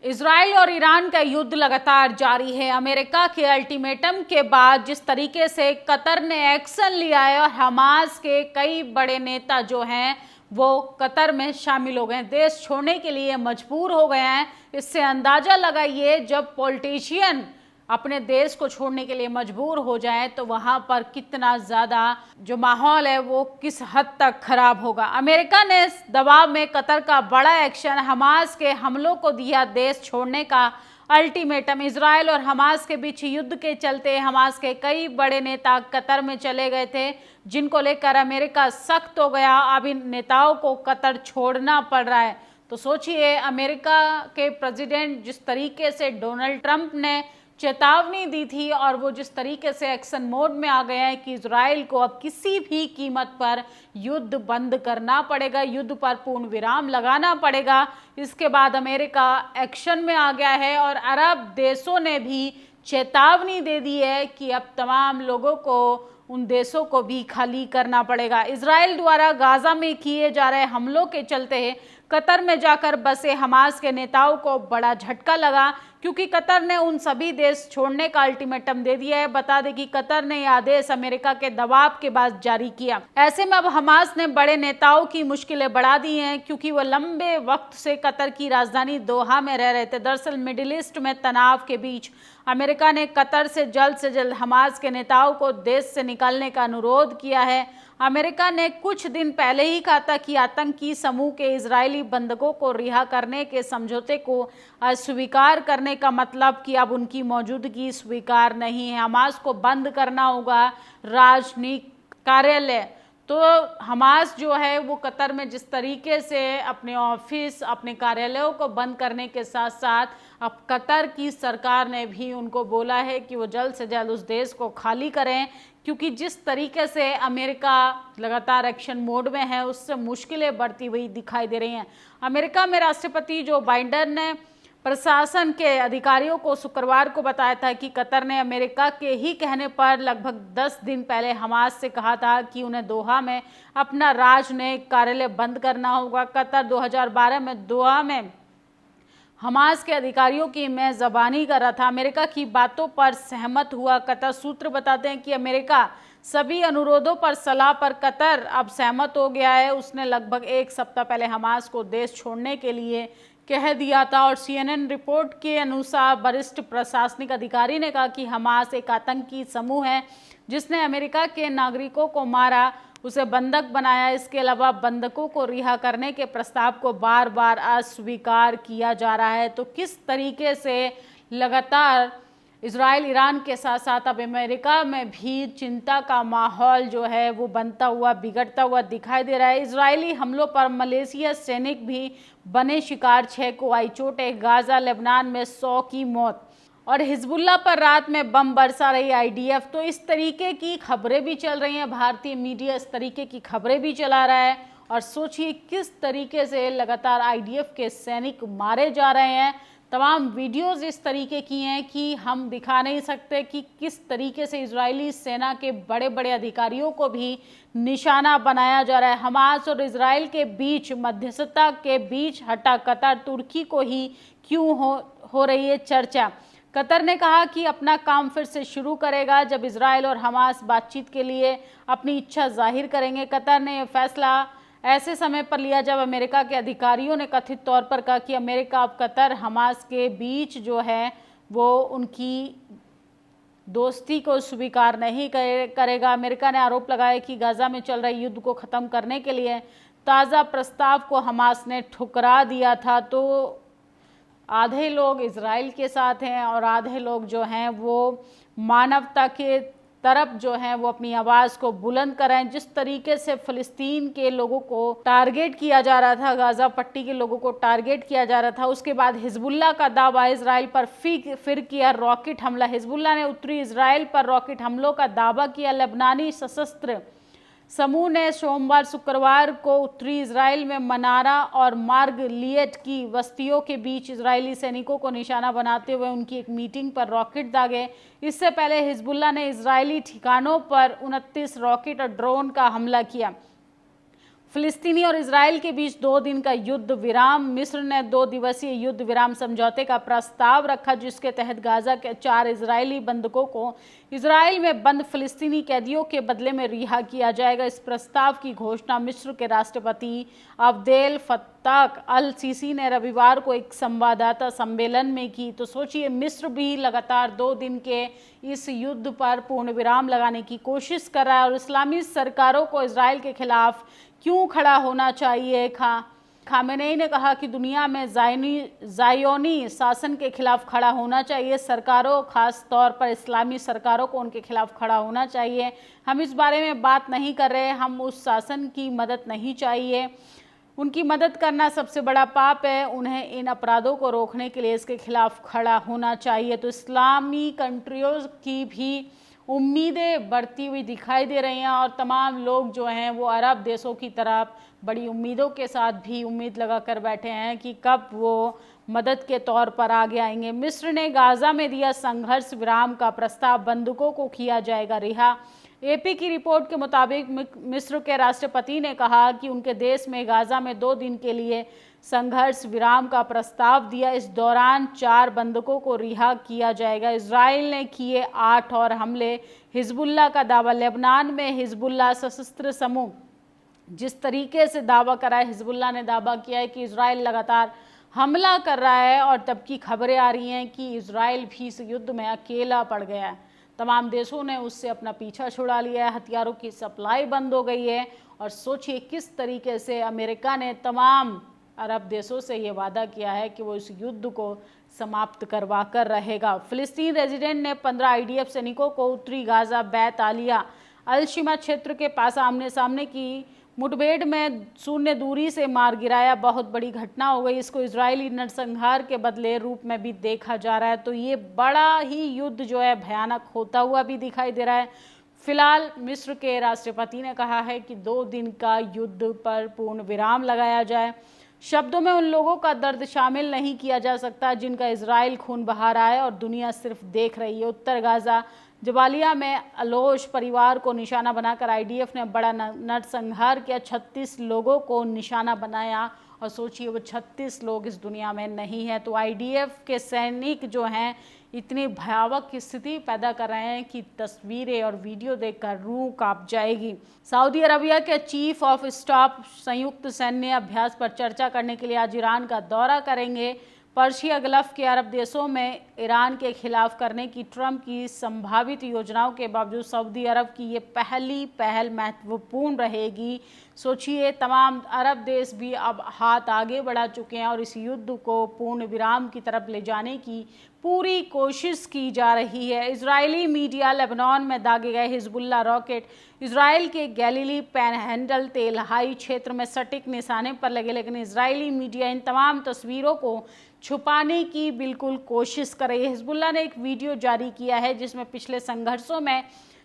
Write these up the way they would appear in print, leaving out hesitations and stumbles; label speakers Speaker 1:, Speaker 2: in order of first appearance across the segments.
Speaker 1: Israel और Iran का युद्ध लगातार जारी है। अमेरिका के अल्टीमेटम के बाद जिस तरीके से कतर ने एक्शन लिया है और हमास के कई बड़े नेता जो हैं वो कतर में शामिल हो गए हैं, देश छोड़ने के लिए मजबूर हो गए हैं। इससे अंदाजा लगाइए, जब पॉलिटिशियन अपने देश को छोड़ने के लिए मजबूर हो जाए तो वहां पर कितना ज्यादा जो माहौल है वो किस हद तक खराब होगा। अमेरिका ने इस दबाव में कतर का बड़ा एक्शन, हमास के हमलों को दिया देश छोड़ने का अल्टीमेटम। इजराइल और हमास के बीच युद्ध के चलते हमास के कई बड़े नेता कतर में चले गए थे, जिनको लेकर अमेरिका सख्त हो गया। अब इन नेताओं को कतर छोड़ना पड़ रहा है। तो सोचिए, अमेरिका के प्रेसिडेंट जिस तरीके से डोनाल्ड ट्रंप ने चेतावनी दी थी और वो जिस तरीके से एक्शन मोड में आ गए हैं कि इजराइल को अब किसी भी कीमत पर युद्ध बंद करना पड़ेगा, युद्ध पर पूर्ण विराम लगाना पड़ेगा। इसके बाद अमेरिका एक्शन में आ गया है और अरब देशों ने भी चेतावनी दे दी है कि अब तमाम लोगों को, उन देशों को भी खाली करना पड़ेगा। इजराइल द्वारा गाजा में किए जा रहे हमलों के चलते कतर में जाकर बसे हमास के नेताओं को बड़ा झटका लगा, क्योंकि कतर ने उन सभी देश छोड़ने का अल्टीमेटम दे दिया है। बता दें कि कतर ने यह आदेश अमेरिका के दबाव के बाद जारी किया। ऐसे में अब हमास ने बड़े नेताओं की मुश्किलें बढ़ा दी हैं, क्योंकि वह लंबे वक्त से कतर की राजधानी दोहा में रह रहे थे। दरअसल मिडिल ईस्ट में तनाव के बीच अमेरिका ने कतर से जल्द हमास के नेताओं को देश से निकालने का अनुरोध किया है। अमेरिका ने कुछ दिन पहले ही कहा था कि आतंकी समूह के इजरायली बंधकों को रिहा करने के समझौते को अस्वीकार करने का मतलब कि अब उनकी मौजूदगी स्वीकार नहीं है। हमास को बंद करना होगा राजनयिक कार्यालय। तो हमास जो है वो कतर में जिस तरीके से अपने ऑफिस, अपने कार्यालयों को बंद करने के साथ साथ अब कतर की सरकार ने भी उनको बोला है कि वो जल्द से जल्द उस देश को खाली करें, क्योंकि जिस तरीके से अमेरिका लगातार एक्शन मोड में है उससे मुश्किलें बढ़ती हुई दिखाई दे रही हैं। अमेरिका में राष्ट्रपति जो बाइडेन ने प्रशासन के अधिकारियों को शुक्रवार को बताया था कि कतर ने अमेरिका के ही कहने पर लगभग 10 दिन पहले हमास से कहा था कि उन्हें दोहा में अपना राजनयिक कार्यालय बंद करना होगा। कतर 2012 में दोहा में हमास के अधिकारियों की मेजबानी कर रहा था, अमेरिका की बातों पर सहमत हुआ। कतर सूत्र बताते हैं कि अमेरिका सभी अनुरोधों पर सलाह पर कतर अब सहमत हो गया है। उसने लगभग एक सप्ताह पहले हमास को देश छोड़ने के लिए कह दिया था और CNN रिपोर्ट के अनुसार वरिष्ठ प्रशासनिक अधिकारी ने कहा कि हमास एक आतंकी समूह है जिसने अमेरिका के नागरिकों को मारा, उसे बंधक बनाया। इसके अलावा बंधकों को रिहा करने के प्रस्ताव को बार बार अस्वीकार किया जा रहा है। तो किस तरीके से लगातार इजराइल ईरान के साथ साथ अब अमेरिका में भी चिंता का माहौल जो है वो बनता हुआ, बिगड़ता हुआ दिखाई दे रहा है। इजरायली हमलों पर मलेशिया सैनिक भी बने शिकार, 6 को आई चोटें। गाजा, लेबनान में 100 की मौत और हिजबुल्लाह पर रात में बम बरसा रही IDF। तो इस तरीके की खबरें भी चल रही हैं, भारतीय मीडिया इस तरीके की खबरें भी चला रहा है। और सोचिए किस तरीके से लगातार IDF के सैनिक मारे जा रहे हैं। तमाम वीडियोस इस तरीके की हैं कि हम दिखा नहीं सकते कि किस तरीके से इजरायली सेना के बड़े बड़े अधिकारियों को भी निशाना बनाया जा रहा है। हमास और इजराइल के बीच मध्यस्थता के बीच हटा कतर, तुर्की को ही क्यों हो रही है चर्चा। कतर ने कहा कि अपना काम फिर से शुरू करेगा जब इजराइल और हमास बातचीत के लिए अपनी इच्छा जाहिर करेंगे। कतर ने यह फैसला ऐसे समय पर लिया जब अमेरिका के अधिकारियों ने कथित तौर पर कहा कि अमेरिका अब कतर हमास के बीच जो है वो उनकी दोस्ती को स्वीकार नहीं करेगा। अमेरिका ने आरोप लगाया कि गाजा में चल रहे युद्ध को ख़त्म करने के लिए ताज़ा प्रस्ताव को हमास ने ठुकरा दिया था। तो आधे लोग इजराइल के साथ हैं और आधे लोग जो हैं वो मानवता के तरफ जो है वो अपनी आवाज़ को बुलंद करें। जिस तरीके से फ़लस्तीन के लोगों को टारगेट किया जा रहा था, गाजा पट्टी के लोगों को टारगेट किया जा रहा था, उसके बाद हिजबुल्लाह का दावा इजराइल पर फिर किया रॉकेट हमला। हिजबुल्लाह ने उत्तरी इजराइल पर रॉकेट हमलों का दावा किया। लेबनानी सशस्त्र समूह ने सोमवार शुक्रवार को उत्तरी इजराइल में मनारा और मार्ग लियट की बस्तियों के बीच इजरायली सैनिकों को निशाना बनाते हुए उनकी एक मीटिंग पर रॉकेट दागे। इससे पहले हिजबुल्लाह ने इजरायली ठिकानों पर 29 रॉकेट और ड्रोन का हमला किया। फिलिस्तीनी और इजराइल के बीच 2 दिन का युद्ध विराम। मिस्र ने 2 दिवसीय युद्ध विराम समझौते का प्रस्ताव रखा, जिसके तहत गाजा के 4 इजरायली बंधकों को इजराइल में बंद फिलिस्तीनी कैदियों के बदले में रिहा किया जाएगा। इस प्रस्ताव की घोषणा मिस्र के राष्ट्रपति अब्देल फत्ताह अल सीसी ने रविवार को एक संवाददाता सम्मेलन में की। तो सोचिए, मिस्र भी लगातार 2 दिन के इस युद्ध पर पूर्ण विराम लगाने की कोशिश कर रहा है और इस्लामी सरकारों को इजराइल के खिलाफ क्यों खड़ा होना चाहिए। खामेनेई ने कहा कि दुनिया में ज़ायोनी शासन के खिलाफ खड़ा होना चाहिए। सरकारों, खास तौर पर इस्लामी सरकारों को उनके खिलाफ खड़ा होना चाहिए। हम इस बारे में बात नहीं कर रहे, हम उस शासन की मदद नहीं चाहिए। उनकी मदद करना सबसे बड़ा पाप है। उन्हें इन अपराधों को रोकने के लिए इसके खिलाफ खड़ा होना चाहिए। तो इस्लामी कंट्रियों की भी उम्मीदें बढ़ती हुई दिखाई दे रही हैं और तमाम लोग जो हैं वो अरब देशों की तरफ बड़ी उम्मीदों के साथ भी उम्मीद लगा कर बैठे हैं कि कब वो मदद के तौर पर आगे आएंगे। मिस्र ने गाजा में दिया संघर्ष विराम का प्रस्ताव, बंधकों को किया जाएगा रिहा। एपी की रिपोर्ट के मुताबिक मिस्र के राष्ट्रपति ने कहा कि उनके देश में गाजा में 2 दिन के लिए संघर्ष विराम का प्रस्ताव दिया। इस दौरान 4 बंधकों को रिहा किया जाएगा। इजराइल ने किए 8 और हमले। हिजबुल्लाह का दावा। लेबनान में हिजबुल्लाह सशस्त्र समूह जिस तरीके से दावा करा है, हिजबुल्लाह ने दावा किया है कि इजराइल लगातार हमला कर रहा है और तब की खबरें आ रही हैं कि इजराइल भी इस युद्ध में अकेला पड़ गया है। तमाम देशों ने उससे अपना पीछा छुड़ा लिया है, हथियारों की सप्लाई बंद हो गई है। और सोचिए किस तरीके से अमेरिका ने तमाम अरब देशों से ये वादा किया है कि वो इस युद्ध को समाप्त करवा कर रहेगा। फिलिस्तीन रेजिडेंट ने 15 आईडीएफ सैनिकों को उत्तरी गाजा बैत आलिया अल-शिमा क्षेत्र के पास आमने सामने की मुठभेड़ में शून्य दूरी से मार गिराया। बहुत बड़ी घटना हो गई। इसको इजरायली नरसंहार के बदले रूप में भी देखा जा रहा है। तो ये बड़ा ही युद्ध जो है भयानक होता हुआ भी दिखाई दे रहा है। फिलहाल मिस्र के राष्ट्रपति ने कहा है कि 2 दिन का युद्ध पर पूर्ण विराम लगाया जाए। शब्दों में उन लोगों का दर्द शामिल नहीं किया जा सकता जिनका इजराइल खून बहा रहा है और दुनिया सिर्फ देख रही है। उत्तर गाजा जबालिया में अलोश परिवार को निशाना बनाकर आईडीएफ ने बड़ा नरसंहार किया। 36 लोगों को निशाना बनाया और सोचिए वो 36 लोग इस दुनिया में नहीं है। तो आईडीएफ के सैनिक जो हैं इतनी भयावह स्थिति पैदा कर रहे हैं कि तस्वीरें और वीडियो देखकर रूह कांप जाएगी। सऊदी अरबिया के चीफ ऑफ स्टाफ संयुक्त सैन्य अभ्यास पर चर्चा करने के लिए आज ईरान का दौरा करेंगे। पर्शिया गल्फ के अरब देशों में ईरान के खिलाफ करने की ट्रंप की संभावित योजनाओं के बावजूद सऊदी अरब की ये पहल महत्वपूर्ण रहेगी। सोचिए, तमाम अरब देश भी अब हाथ आगे बढ़ा चुके हैं और इस युद्ध को पूर्ण विराम की तरफ ले जाने की पूरी कोशिश की जा रही है। इजरायली मीडिया लेबनान में दागे गए हिजबुल्लाह रॉकेट इजराइल के गैलीली पैनहैंडल तेलहाई क्षेत्र में सटीक निशाने पर लगे, लेकिन इजरायली मीडिया इन तमाम तस्वीरों को छुपाने की बिल्कुल कोशिश कर रही है। हिजबुल्लाह ने एक वीडियो जारी किया है जिसमें पिछले संघर्षों में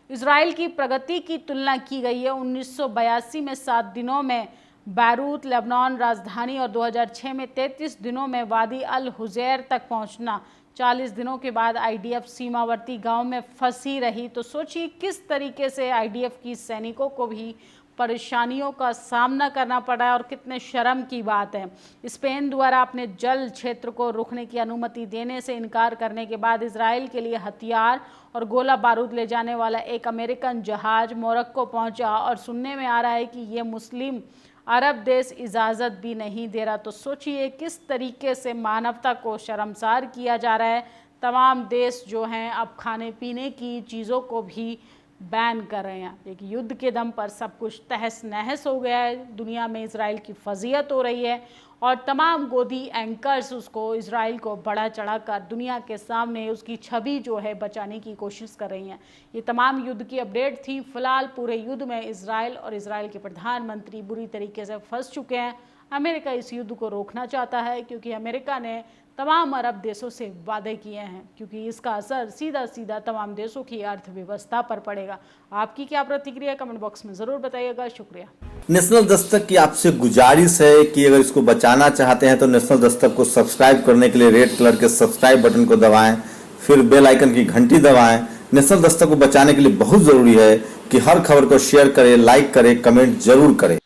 Speaker 1: इजराइल की प्रगति की तुलना की गई है। 1982 में 7 दिनों में बैरूत लेबनान राजधानी और 2006 में 33 दिनों में वादी अल हुजैर तक पहुंचना। 40 दिनों के बाद आईडीएफ सीमावर्ती गांव में फंसी रही। तो सोचिए किस तरीके से आईडीएफ की सैनिकों को भी परेशानियों का सामना करना पड़ा है और कितने शर्म की बात है। स्पेन द्वारा अपने जल क्षेत्र को रुकने की अनुमति देने से इनकार करने के बाद इजराइल के लिए हथियार और गोला बारूद ले जाने वाला एक अमेरिकन जहाज मोरक्को पहुंचा और सुनने में आ रहा है कि ये मुस्लिम अरब देश इजाज़त भी नहीं दे रहा। तो सोचिए किस तरीके से मानवता को शर्मसार किया जा रहा है। तमाम देश जो हैं अब खाने पीने की चीज़ों को भी बैन कर रहे हैं। एक युद्ध के दम पर सब कुछ तहस नहस हो गया है। दुनिया में इजराइल की फजीहत हो रही है और तमाम गोदी एंकर्स उसको इजराइल को बढ़ा चढ़ाकर दुनिया के सामने उसकी छवि जो है बचाने की कोशिश कर रही हैं। ये तमाम युद्ध की अपडेट थी। फिलहाल पूरे युद्ध में इजराइल और इजराइल के प्रधानमंत्री बुरी तरीके से फंस चुके हैं। अमेरिका इस युद्ध को रोकना चाहता है क्योंकि अमेरिका ने तमाम अरब देशों से वादे किए हैं, क्योंकि इसका असर सीधा सीधा तमाम देशों की अर्थव्यवस्था पर पड़ेगा। आपकी क्या प्रतिक्रिया कमेंट बॉक्स में जरूर बताइएगा। शुक्रिया।
Speaker 2: नेशनल दस्तक की आपसे गुजारिश है कि अगर इसको बचाना चाहते हैं तो नेशनल दस्तक को सब्सक्राइब करने के लिए रेड कलर के सब्सक्राइब बटन को दबाएं, फिर बेल आइकन की घंटी दबाएं। नेशनल दस्तक को बचाने के लिए बहुत जरूरी है कि हर खबर को शेयर करें, लाइक करें, कमेंट जरूर करें।